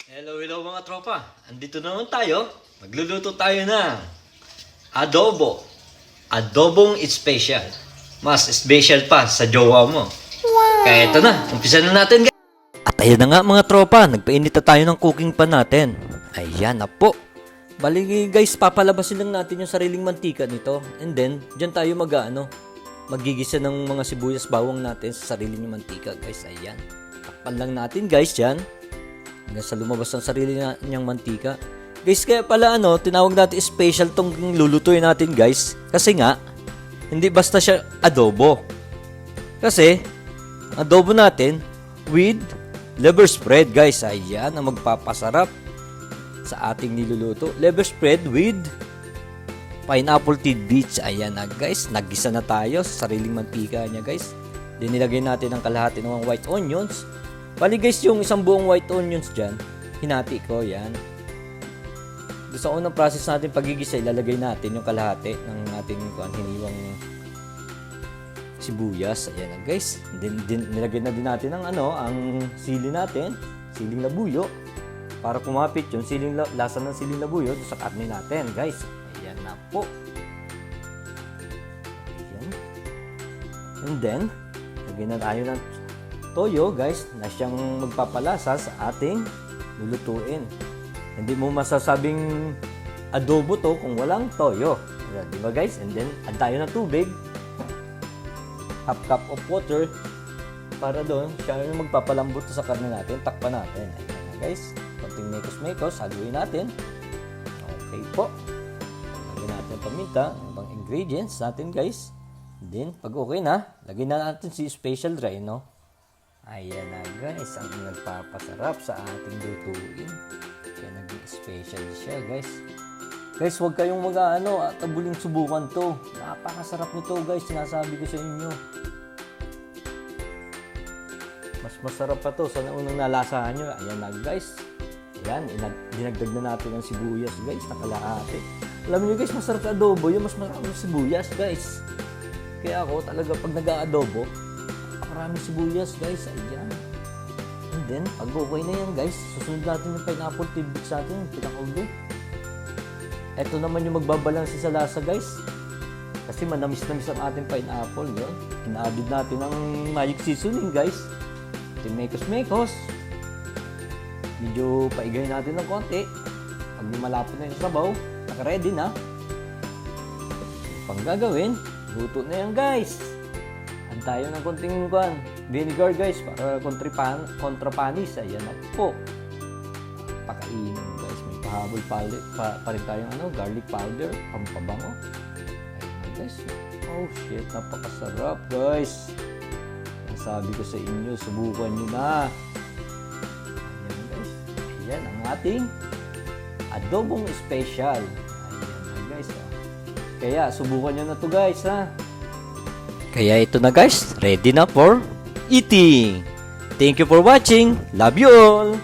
Hello mga tropa. Andito naman tayo. Magluluto tayo ng adobo. Adobong special. Mas special pa sa jowa mo. Kaya ito na. Umpisa na natin, guys. At ayun na nga mga tropa. Nagpainit na tayo ng cooking pan natin. Ayan na po. Bali guys, papalabasin lang natin yung sariling mantika nito. And then, dyan tayo magigisa ng mga sibuyas bawang natin sa sariling mantika, guys. Ayan. Takpan lang natin, guys, dyan. Hanggang sa lumabas ang sarili niyang mantika. Guys, kaya pala tinawag natin special tong lulutuin natin, guys. Kasi nga, hindi basta siya adobo. Kasi, adobo natin with liver spread, guys. Ayan ang magpapasarap sa ating niluluto. Liver spread with pineapple tidbits. Ayan na, guys. Naggisa na tayo sa sariling mantika niya, guys. Then nilagay natin ang kalahati ng white onions. Bali guys, yung isang buong white onions dyan, hinati ko, yan. Sa unang process natin pagigisa, ilalagay natin yung kalahati ng ating hiniwang sibuyas. Ayan na guys. Then nilagay na din natin ang sili natin, siling labuyo, para kumapit yung lasa ng siling labuyo sa karne natin, guys. Ayan na po. Ayan. And then, lagyan na tayo ng toyo, guys, na siyang magpapalasa sa ating lulutuin. Hindi mo masasabing adobo to kung walang toyo. Ayan, di ba guys? And then, add tayo ng tubig. Half cup of water. Para doon, siya yung magpapalambot sa karne natin. Takpan natin. Ayan na guys. Konting mekos-mekos. Haluin natin. Okay po. Lagyan natin ang paminta. Ibang ingredients natin, guys. And then, pag okay na, lagyan na natin si special dry, no? Ayan na guys, ang nagpapasarap sa ating lutuin. Kaya naging special siya, guys. Guys, huwag kayong tabuling subukan to. Napakasarap nito, guys, sinasabi ko sa inyo. Mas masarap pa to sa unang nalasahan nyo. Ayan na guys. Ayan, dinagdag na natin ang sibuyas, guys, nakalahati. Alam niyo guys, masarap sa adobo yung mas marami sibuyas, guys. Kaya ako talaga pag nag-aadobo, maraming sibuyas, guys. Ayan. And then, pag okay na yan, guys, susunod natin yung pineapple tidbits natin, yung pinakaulo. Ito naman yung magbabalansi sa lasa, guys. Kasi manamis-namis ang ating pineapple, yun. Ina-added natin ang magic seasoning, guys. Ito yung mekos-mekos. Medyo paigayin natin ng konti. Pag malapot na yung sabaw, naka-ready na. Pang gagawin, luto na yan, guys. Add tayo ng konting vinegar, guys, para kontrapanis. Ayan na po. Pakainin, guys. May pahabol pa rin tayong garlic powder, pampabango. Ayan, guys. Oh shit, napakasarap, guys. Ang sabi ko sa inyo, subukan nyo na. Ayan, guys. Ayan ang ating adobong special. Ayan na, guys. Kaya subukan nyo na to, guys, ha. Kaya ito na guys, ready na for eating. Thank you for watching. Love you all.